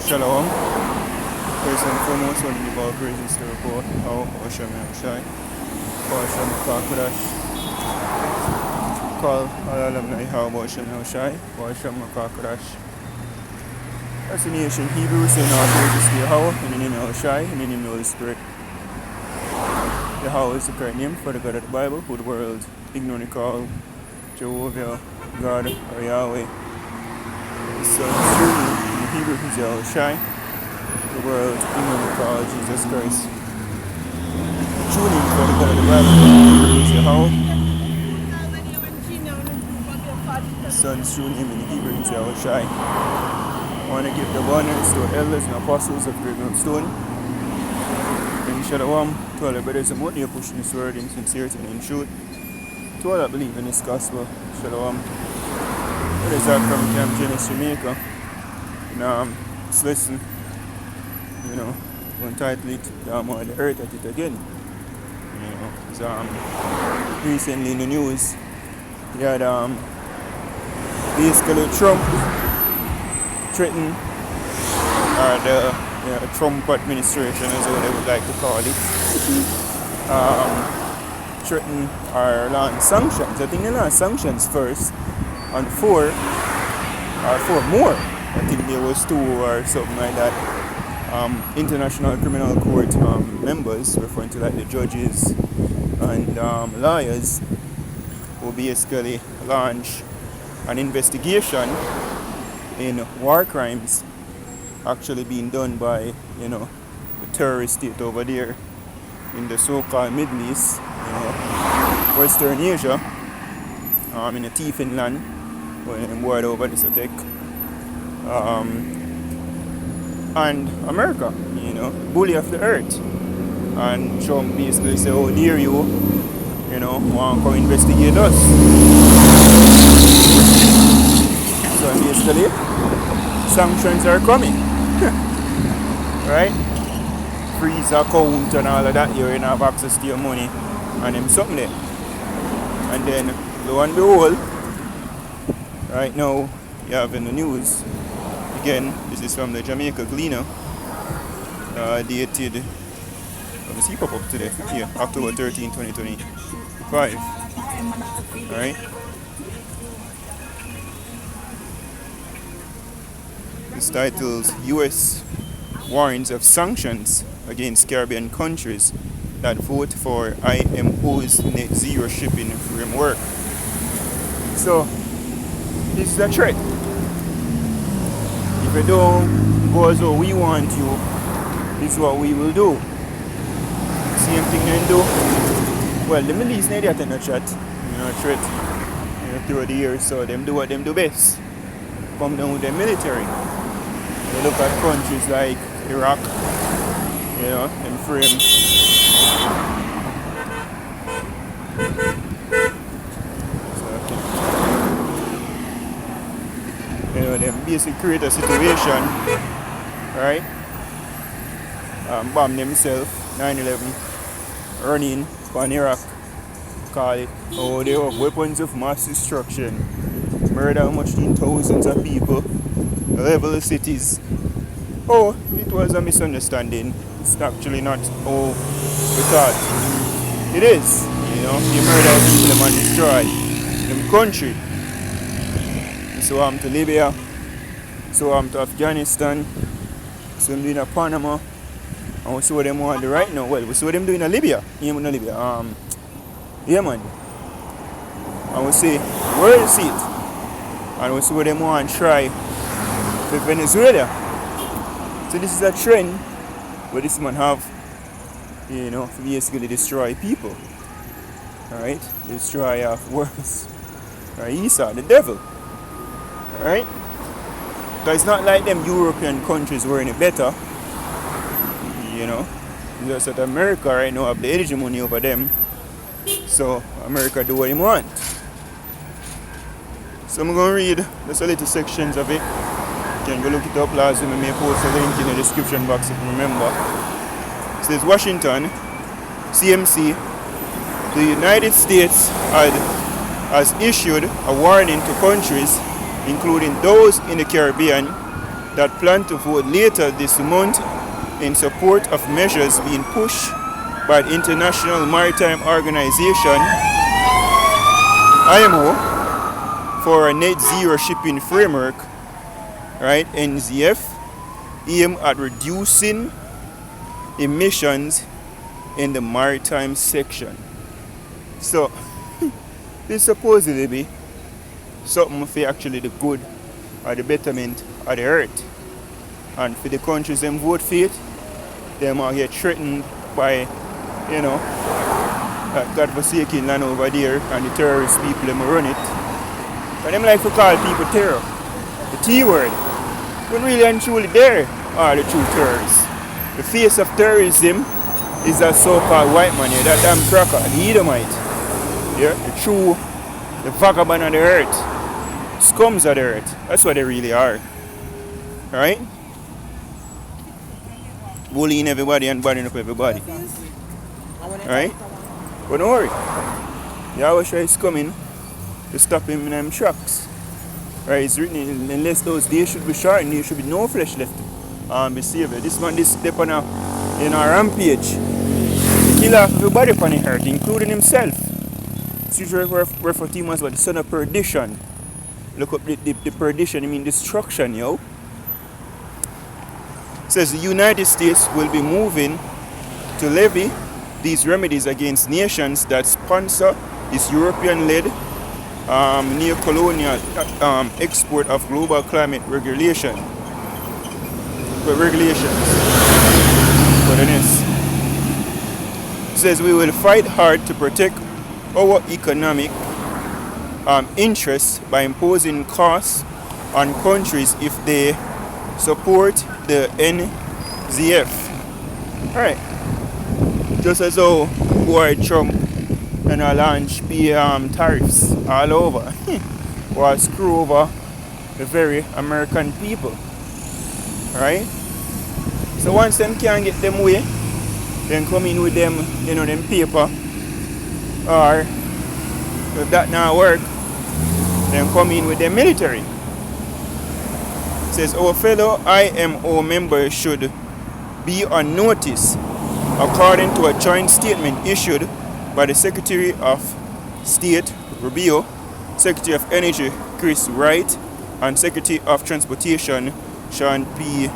Shalom. First and foremost, I want to give all praises to the God, how Hashem Shai, how Hashem Kakadash, call all alumni how Hashem Shai, how Hashem Kakadash. That's the nation Hebrew, saying all praises to Yahweh, in the name of El Shai, in the name of the Holy Spirit. Yahweh is the correct name for the God of the Bible, who the world ignorantly call Jehovah, God, or Yahweh. So it's true name in the Hebrew is El Shai. The world ignorantly call Jesus Christ. True name for the God of the Bible is Yahweh. The Son's true name in the Hebrew is El Shai. I want to give the honors to elders and apostles of Great Stone. And Shalom to all the brothers and what you're pushing this word in sincerity and in truth. To all that believe in this gospel, Shalom. What is that from Camp Genesis, Jamaica? And just listen, we'll title it on the earth at it again. It's recently in the news, you had basically Trump threatened, or the Trump administration, as what they would like to call it, threaten or launch sanctions. I think they launched sanctions first on four more. I think there was 2 or something like that. International Criminal Court members, referring to like the judges and lawyers, will basically launch an investigation in war crimes actually being done by the terrorist state over there in the so-called Middle East, Western Asia, in the Tiefin land, when war over this attack, and America, bully of the earth. And Trump basically say, "Oh, dare you, want to come investigate us?" So basically, sanctions are coming, right? Freeze account and all of that. You don't have access to your money and them something there. And then, lo and behold, right now you have in the news again. This is from the Jamaica Gleaner, dated. Let me see pop up today. Here, October 13, 2025. All right. This titles U.S. warns of sanctions against Caribbean countries that vote for IMO's net zero shipping framework. So, this is a threat. If you don't go as we want you, this is what we will do. Same thing they do. Well, the Middle East need in a chat, threat through the years, so them do what them do best. Come down with their military. You look at countries like Iraq, them frame. So, them basically create a situation, right? Bomb themselves, 9/11, running on Iraq, call it. Oh, they have weapons of mass destruction, murder how much in thousands of people, level cities. Oh, it was a misunderstanding. It's actually not how we thought it is. You murder people and destroy them country. So to Libya, so to Afghanistan, so I'm doing Panama, and we see what them want to do right now. Well, we see what them doing in Libya. Yemen. And we see where is it? And we see what them want to try with Venezuela. So this is a trend where this man have, to basically destroy people. Alright? Destroy worse. Right? Esau, the devil. Alright? So it's not like them European countries were any better. Just that America right now have the hegemony over them. So America do what they want. So I'm going to read just a little sections of it. You can go look it up. Last week I may post a link in the description box if you remember. It says Washington, CMC, the United States has issued a warning to countries, including those in the Caribbean, that plan to vote later this month in support of measures being pushed by the International Maritime Organization, IMO, for a net zero shipping framework, right, NZF, aim at reducing emissions in the maritime section. So, this supposedly be something for actually the good or the betterment of the earth. And for the countries them vote for it, they might get threatened by, you know, that godforsaken land over there and the terrorist people them run it. But them like to call people terror. The T word. When really and truly there are the true terrorists. The face of terrorism is that so-called white man here, that damn cracker, the Edomite. Yeah, the vagabond of the earth. Scums of the earth. That's what they really are. Alright? Bullying everybody and burning up everybody. Alright? But don't worry. Yahweh is coming to stop him in them tracks. Right? It's written, unless those days should be shortened, there should be no flesh left be saved. This man, this step on a rampage. He kill off everybody upon the earth, including himself. It's usually referred to him as what, the son of perdition. Look up the perdition, I mean destruction, yo. It says the United States will be moving to levy these remedies against nations that sponsor this European-led neo-colonial export of global climate regulations. It says we will fight hard to protect our economic interests by imposing costs on countries if they support the NZF. Alright. Just as though boy Trump and I launch tariffs all over or screw over the very American people. Right? So once them can't get them way, then come in with them, you know, them paper, or if that not work, then come in with the military. It says our fellow IMO members should be on notice according to a joint statement issued by the Secretary of State Rubio, Secretary of Energy Chris Wright, and Secretary of Transportation Sean P.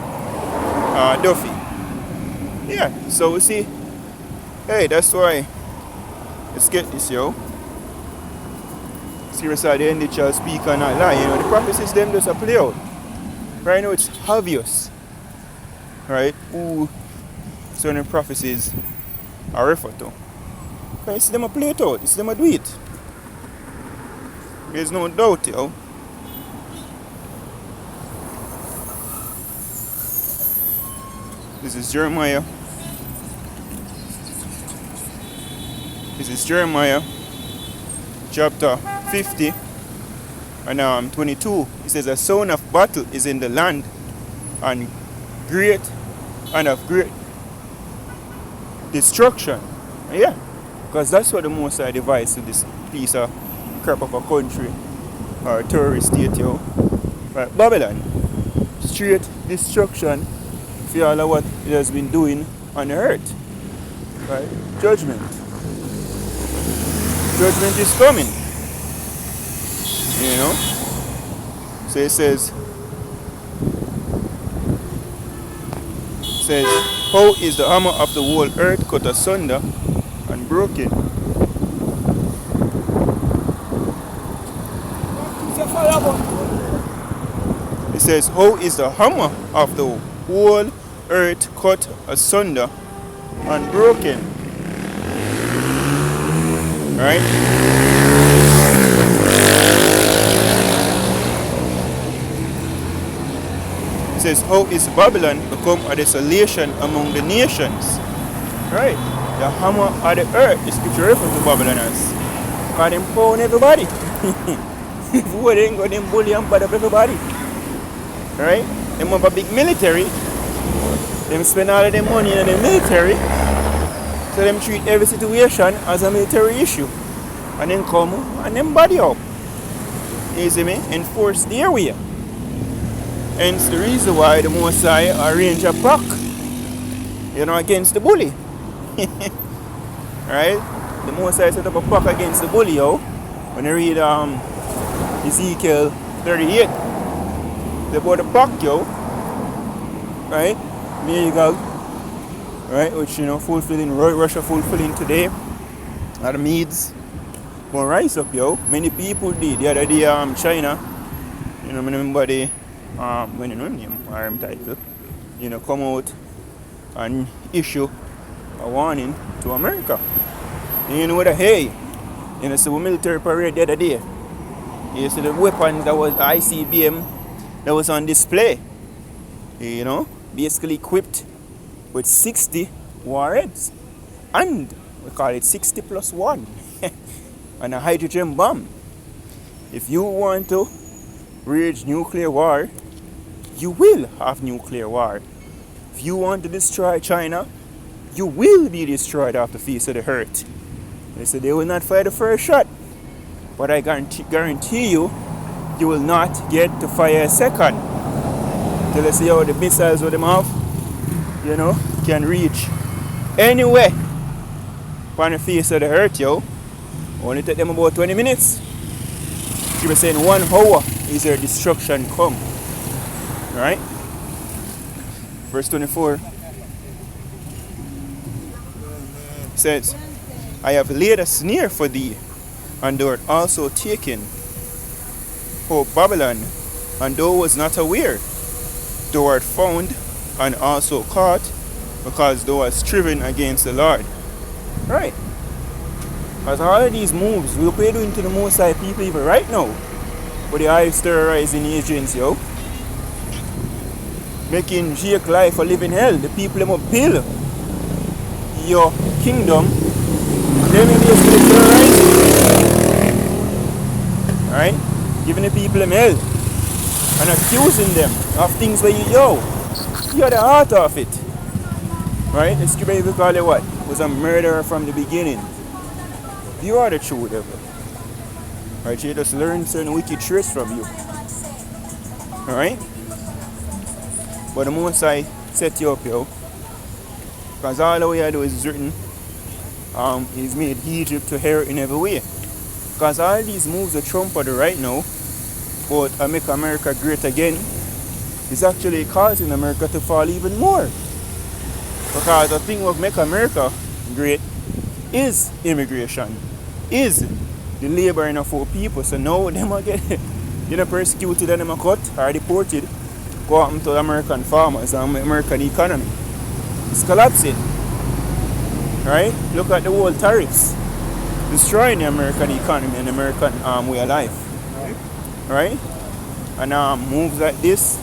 Duffy. Yeah, so we see, hey, that's why, let's get this, yo. Serious at the end, they shall speak and not lie. You know, the prophecies them just a play out. Right now it's obvious, right, who certain prophecies are referred to. Okay, you see them a play it out, you see them a do it. There's no doubt, yo. This is Jeremiah. This is Jeremiah chapter 50 and 22. It says, a sound of battle is in the land and of great destruction. Yeah, because that's what the Most High devised to this piece of crap of a country or a terrorist state, yo. Right, Babylon, straight destruction for all of what it has been doing on the earth. Right? Judgment. Judgment is coming. You know? So it says, how is the hammer of the whole earth cut asunder and broken? It says, how is the hammer of the whole earth cut asunder and broken? Right? It says, how is Babylon become a desolation among the nations? Right? The hammer of the earth is scripture reference to Babylon as. Because them pound everybody. Who they ain't got them bully and bad up everybody. Right? Them have a big military. Them spend all of their money in the military. So them treat every situation as a military issue. And then come and then body up. You see me? Enforce their way. Hence the reason why the Mosai arrange a pack, against the bully. Right? The Mosai set up a pack against the bully, yo. When you read Ezekiel 38, they bought a pack, yo. Right? Miracle. Right? Which, fulfilling, Russia fulfilling today. Are the Medes gonna rise up, yo. Many people did. The other day, China, I remember they, when you know him, RM title, come out and issue a warning to America. And you know what? Hey, see the military parade the other day. You see the weapons that was ICBM that was on display. Basically equipped with 60 warheads. And we call it 60 plus 1. And a hydrogen bomb. If you want to wage nuclear war, you will have nuclear war. If you want to destroy China, you will be destroyed off the face of the earth. They said they will not fire the first shot. But I guarantee you, you will not get to fire a second. Till they see how the missiles with them have, can reach anywhere on the face of the earth, yo. Only take them about 20 minutes. She was saying 1 hour is their destruction come. Right? Verse 24 says, I have laid a snare for thee, and thou art also taken, O Babylon, and thou was not aware. Thou art found and also caught, because thou hast striven against the Lord. Right? Because all of these moves, we're doing to the Most High people even right now. But the eyes terrorizing agents, yo. Making Jake life a living hell. The people them up build your kingdom, they may basically terrorize you. Right? Giving the people them hell. And accusing them of things where you're the heart of it. Right? The scripture even call it what? Was a murderer from the beginning. You are the true devil. Right? You just learn certain wicked traits from you. Alright? But the Most High set you up, yo. Because all the way I do is written, He's made Egypt to hear in every way. Because all these moves that Trump are right now, but I make America great again, is actually causing America to fall even more. Because the thing of make America great is immigration, is the laboring of our people. So now them are getting persecuted and them are cut or deported, go happen to American farmers and American economy. It's collapsing. Right? Look at the whole tariffs. Destroying the American economy and American way of life. Right? And moves like this,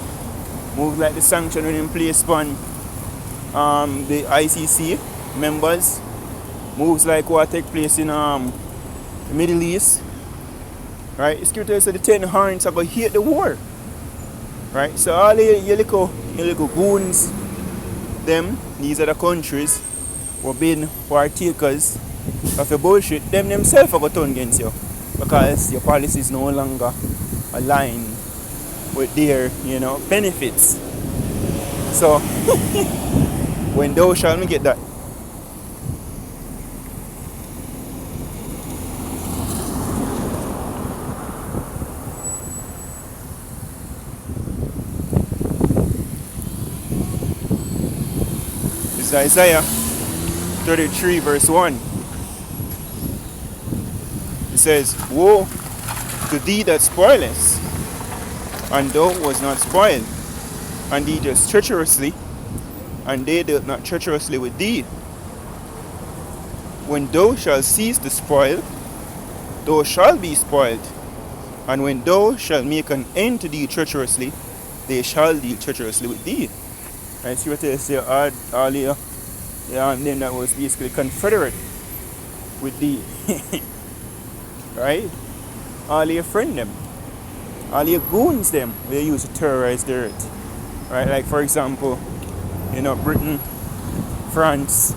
moves like the sanction in place upon the ICC members, moves like what take place in the Middle East. Right? The scripture said the 10 horns are going to hate the war. Right? So all your little goons, them, these are the countries who have been partakers of your bullshit, them themselves are going to turn against you. Because your policy is no longer aligned with their, benefits. So, when thou shall me get that? This is Isaiah 33 verse 1. It says, Woe to thee that spoilest, and thou was not spoiled, and thee just treacherously, and they dealt not treacherously with thee. When thou shalt cease to spoil, thou shalt be spoiled, and when thou shalt make an end to thee treacherously, they shall deal treacherously with thee. I see what they say earlier, them that was basically confederate with thee. Right? All your friend them, all your goons them, they use to terrorize the earth. Right? Like for example, Britain, France,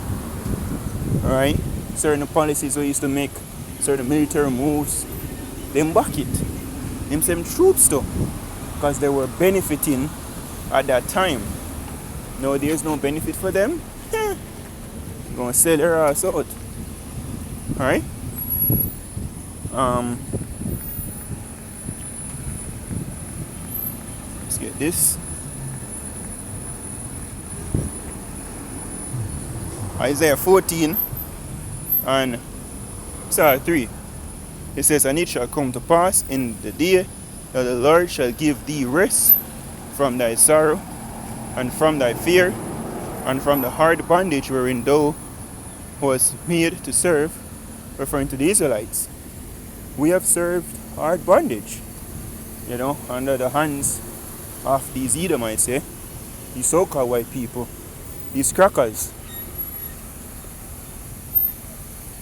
right? Certain policies we used to make, certain military moves, them back it. Them send troops too. Because they were benefiting at that time. No, there's no benefit for them. Gonna sell their ass out. Alright? Let's get this. Isaiah 14 and 3. It says, and it shall come to pass in the day that the Lord shall give thee rest from thy sorrow and from thy fear and from the hard bondage wherein thou was made to serve, referring to the Israelites. We have served hard bondage, under the hands of these Edomites, these so-called white people, these crackers.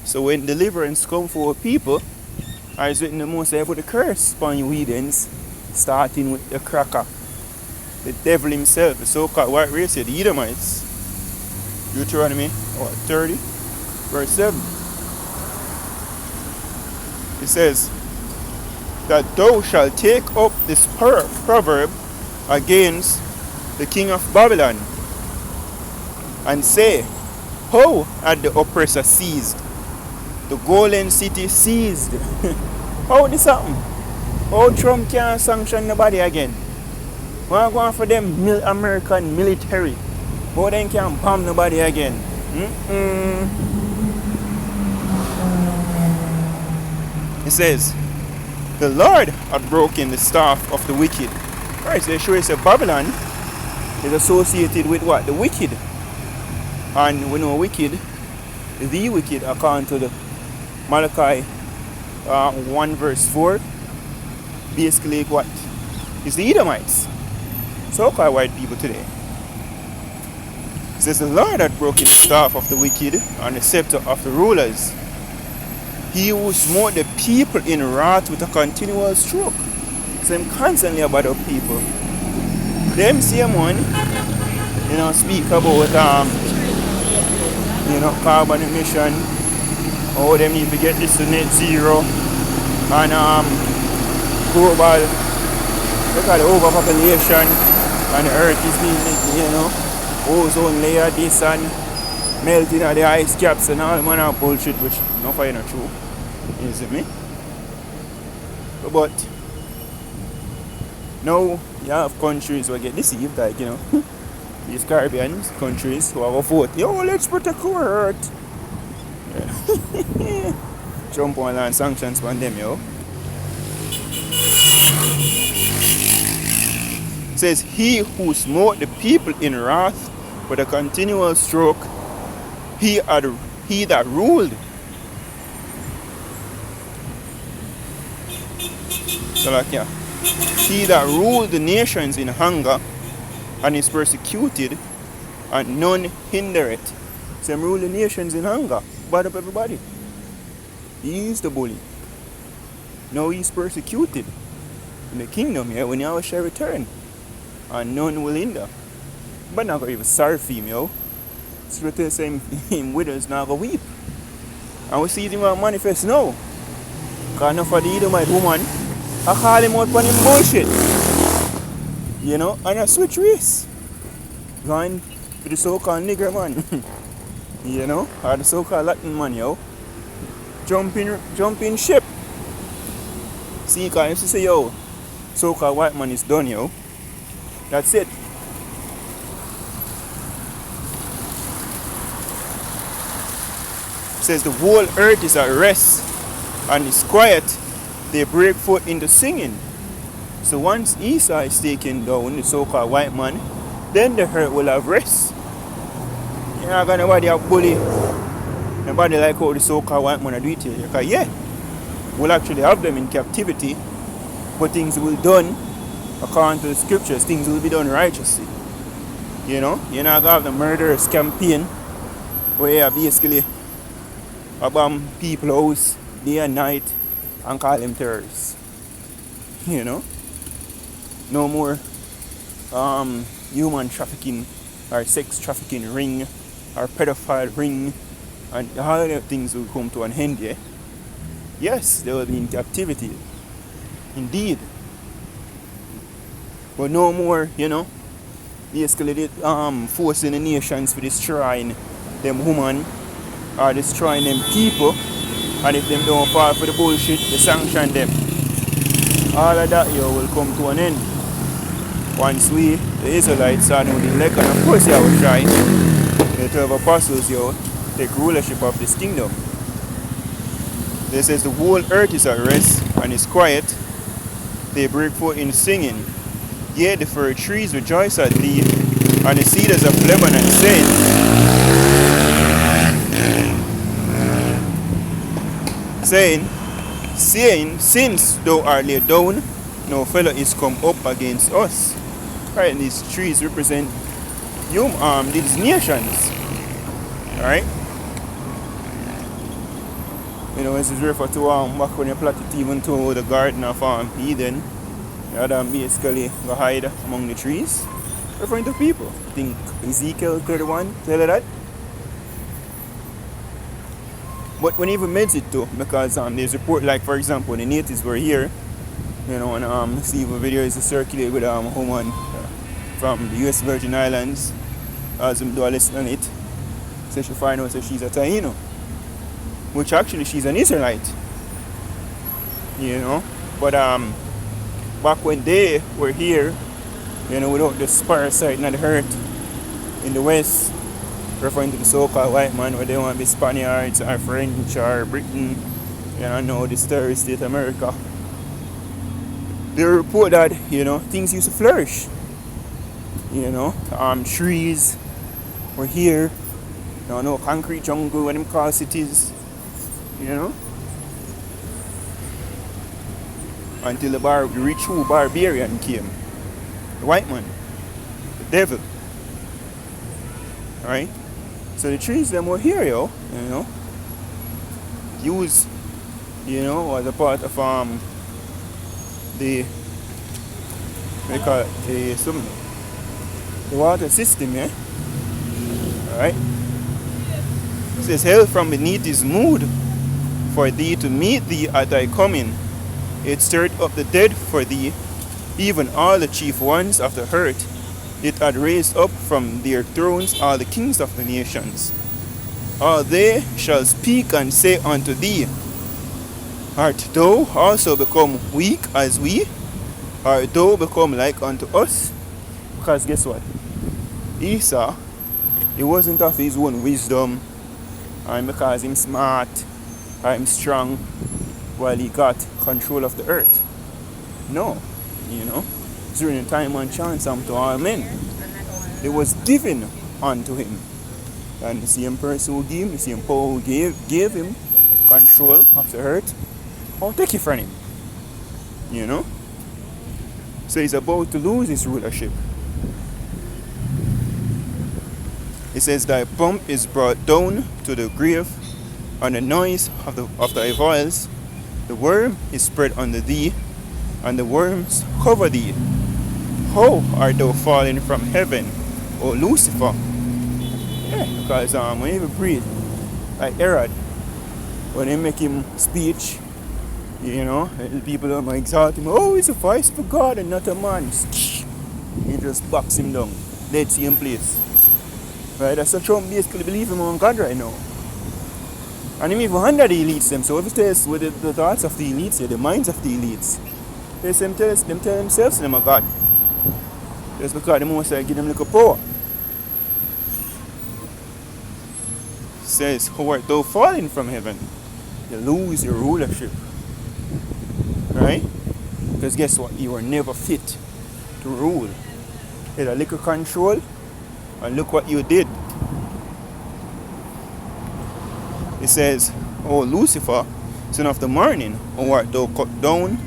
So when deliverance come for people, as written the Most High put a curse upon you heathens, starting with the cracker, the devil himself, the so-called white race, the Edomites. Deuteronomy 30, verse 7. It says that thou shalt take up this proverb against the king of Babylon and say, how had the oppressor seized? The golden city seized. How this happen? How Trump can't sanction nobody again? Why go on for them American military? How they can't bomb nobody again? It says, the Lord had broken the staff of the wicked. Alright, so they show us that Babylon is associated with what? The wicked. And we know wicked, the wicked, according to the Malachi 1 verse 4, basically what? It's the Edomites, so-called white people today. It says the Lord had broken the staff of the wicked and the scepter of the rulers. He who smote the people in wrath with a continual stroke. So I'm constantly about the people. Them same one, speak about carbon emission. Oh, them need to get this to net zero and global, look at the overpopulation and the earth is being, ozone layer this and melting of the ice caps and all manner of bullshit, which no fire not true. You see me? But now you have countries who get deceived, like these Caribbean countries who are vote, let's protect our earth. Yeah. Trump want to land sanctions on them, It says, he who smote the people in wrath with a continual stroke, he that ruled. He that ruled the nations in hunger and is persecuted, and none hinder it. So him rule the nations in hunger, bad up everybody. He is the bully. Now he's persecuted in the kingdom here when Yahweh shall return, and none will hinder. But not going to even sorry for him, So the same him widows now go weep. And we see him manifest now. Because enough of the Edomite woman, I call him out for him bullshit. And I switch race. Going to the so-called nigger man. Or the so-called Latin man, Jump in ship. See, because I used to say, so-called white man is done, That's it. It says the whole earth is at rest and is quiet. They break forth into singing. So once Esau is taken down, the so-called white man, then the earth will have rest. You're not going to nobody have bully. Nobody like how the so-called white man do it here. Because we'll actually have them in captivity, but things will be done according to the scriptures. Things will be done righteously. You're not going to have the murderous campaign where you basically bomb people's house day and night and call them terrorists. No more human trafficking or sex trafficking ring or pedophile ring, and all the things will come to an end here. Yes, they will be in captivity. Indeed. But no more, basically forcing the nations to destroying them women or destroying them people, and if them don't fall for the bullshit, they sanction them. All of that will come to an end once we, the Israelites, are now the elect, and of course they will try the 12 apostles take rulership of this kingdom. They says the whole earth is at rest and is quiet. They break forth in singing. Yea, the fir trees rejoice at thee, and the cedars of Lebanon, saying, since thou art laid down, no fellow is come up against us. Right, these trees represent these nations. Alright? As it's referred to back when you plotted even to the Garden of Eden, Adam basically go hide among the trees, referring to people. I think Ezekiel 31 tell you that. But when even meant it too, because there's report, like for example the natives were here, and see the video is circulated with a woman from the US Virgin Islands, as them do a lesson on it. So she find out that she's a Taino, which actually she's an Israelite. But back when they were here, without this parasite and the hurt in the West, referring to the so-called white man, where they want to be Spaniards or French or Britain, now this terrorist state America. They report that, things used to flourish. Trees were here. No concrete jungle, what them call cities. Until the rich true barbarian came. The white man. The devil. Alright? So the trees them were here, used, as a part of the water system, yeah? Alright? It says, hell from beneath is moved for thee to meet thee at thy coming. It stirred up the dead for thee, even all the chief ones of the earth. It had raised up from their thrones all the kings of the nations. All they shall speak and say unto thee, art thou also become weak as we? Art thou become like unto us? Because guess what? Esau, it wasn't of his own wisdom, and because he's smart, I'm strong, while he got control of the earth. No, during the time and chance to all men, it was given unto him. And the same person who gave him, the same power who gave him control of the earth, I'll take it from him. So he's about to lose his rulership. It says, thy pomp is brought down to the grave, and the noise of thy voice, the worm is spread under thee, and the worms cover thee. How art thou fallen from heaven, O Lucifer? Yeah, because when you breathe, like Herod, when they make him speech, people don't exalt him. Oh, he's a voice for God and not a man. He just box him down, dead same place. Right? That's so Trump basically believe him on God right now. And him even under the elites them. So if it is with the thoughts of the elites, the minds of the elites, they tell themselves them are God. Just because the most I give them little power. Says, how art thou falling from heaven? You lose your rulership. Right? Because guess what? You were never fit to rule. You had a little control, and look what you did. It says, O Lucifer, son of the morning, how art thou cut down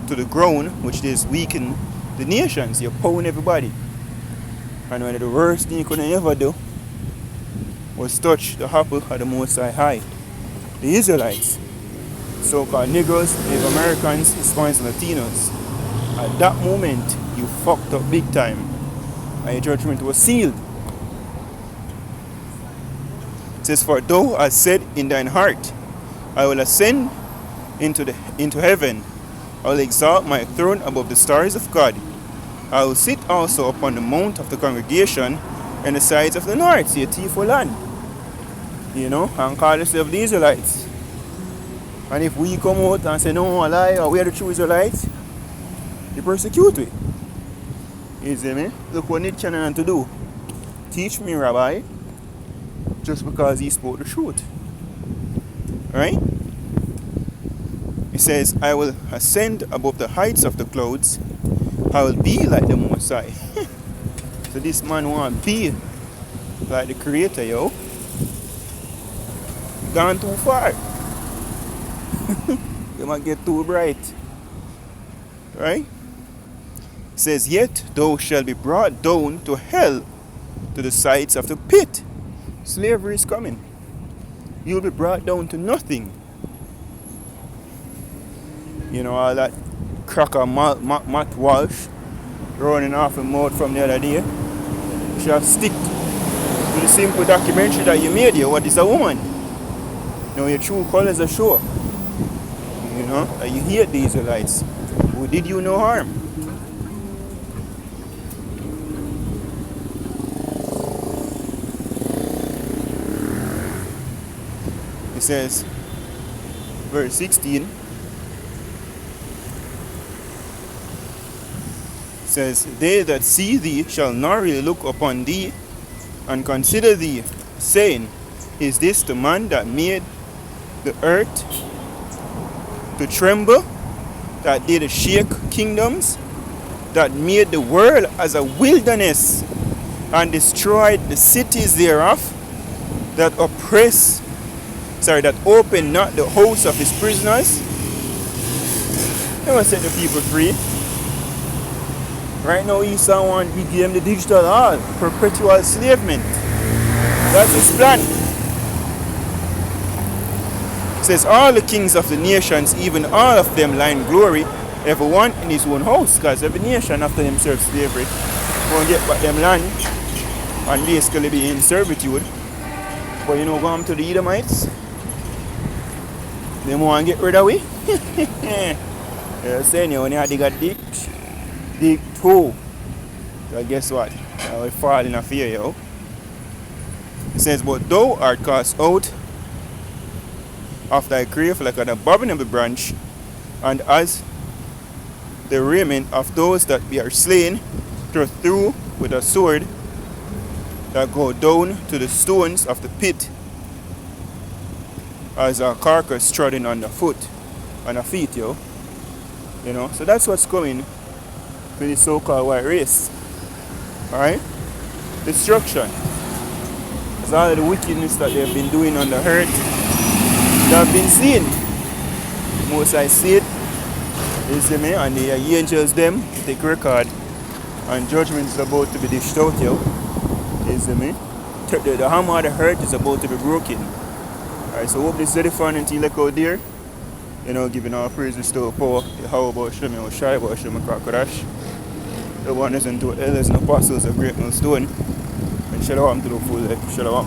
to the ground, which is weaken the nations. You're pawing everybody. And one of the worst thing you could ever do was touch the apple of the Most High. The Israelites, so-called Negroes, Native Americans, Hispanics, and Latinos. At that moment, you fucked up big time, and your judgment was sealed. It says, for thou hast said in thine heart, I will ascend into heaven. I will exalt my throne above the stars of God. I will sit also upon the mount of the congregation and the sides of the north. See a thief land. And call yourself the Israelites. And if we come out and say no, a lie, or we are the true Israelites, you persecute we. You see me? Look what Nietzsche had to do. Teach me, Rabbi, just because he spoke the truth. Right? He says, I will ascend above the heights of the clouds. I will be like the Most High. So this man want to be like the Creator, yo. Gone too far. You might get too bright. Right? It says, yet thou shalt be brought down to hell, to the sides of the pit. Slavery is coming. You'll be brought down to nothing. All that cracker Matt Walsh running off the mouth from the other day. You should stick to the simple documentary that you made here. What is a woman? Your true colors are sure. That you hate the Israelites who did you no harm. It says, verse 16, says, they that see thee shall narrowly look upon thee and consider thee, saying, is this the man that made the earth to tremble, that did shake kingdoms, that made the world as a wilderness and destroyed the cities thereof, that opened not the house of his prisoners? They will set the people free. Right now, Esau wants to give them the digital all, perpetual enslavement. That's his plan. It says, all the kings of the nations, even all of them, lie in glory, everyone in his own house, because every nation after them serve slavery won't get back them land and basically be in servitude. But going to the Edomites, they want to get rid of we. They're saying when you dig a ditch, dig two. So guess what? We fall in a fear, yo. It says, but thou art cast out of thy grave like an abominable branch, and as the raiment of those that are slain, thrust through with a sword, that go down to the stones of the pit, as a carcass trodden on the feet, yo. So that's what's coming to the so-called white race. Alright? Destruction. It's all of the wickedness that they've been doing on the earth. They have been seen. Most I see it. You see me? And the angels them take record. And judgment is about to be dished out, yo. You see me? The hammer of the earth is about to be broken. Alright, so hope this is the fun until you out there. Giving all praises to power. How about Shem, Shai about Shem, Krakadosh. The one is into elders and apostles of great millstone. And shalom to the full life. Shalom.